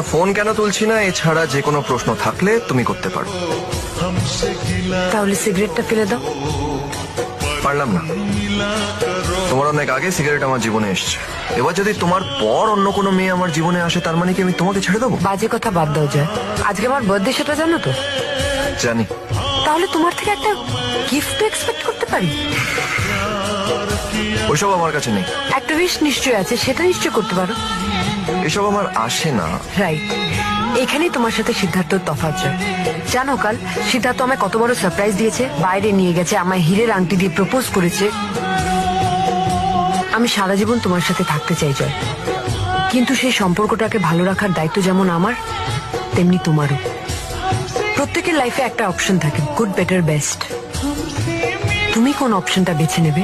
তোমার ফোন কেন তুলছি না এছাড়া যে কোনো প্রশ্ন থাকলে তুমি করতে পারো। তাহলে সিগারেটটা ফেলে দাও। পারলাম না। তোমার অনেক আগে সিগারেট আমার জীবনে এসছে, এবার যদি তোমার পর অন্য কোনো মেয়ে আমার জীবনে আসে তার মানে কি আমি তোমাকে ছেড়ে দেবো? বাজে কথা বাদ দাও যায়। আজকে আমার বার্থডে, সেটা জানো তো? জানি। তাহলে তোমার থেকে একটা গিফট এক্সপেক্ট করতে পারি? ওইসব আমার কাছে নেই। একটা উইশ নিশ্চয় আছে, সেটা নিশ্চয় করতে পারো। এসব আমার আসে না। রাইট, এখানেই তোমার সাথে সিদ্ধার্থর তফাৎ যায়। জানো কাল সিদ্ধার্থ আমায় কত বড় সারপ্রাইজ দিয়েছে, বাইরে নিয়ে গেছে, আমায় হীরের আংটি দিয়ে প্রপোজ করেছে। আমি সারা জীবন তোমার সাথে থাকতে চাই জয়, কিন্তু সেই সম্পর্কটাকে ভালো রাখার দায়িত্ব যেমন আমার তেমনি তোমারও। প্রত্যেকের লাইফে একটা অপশন থাকে, গুড, বেটার, বেস্ট। তুমি কোন অপশনটা বেছে নেবে?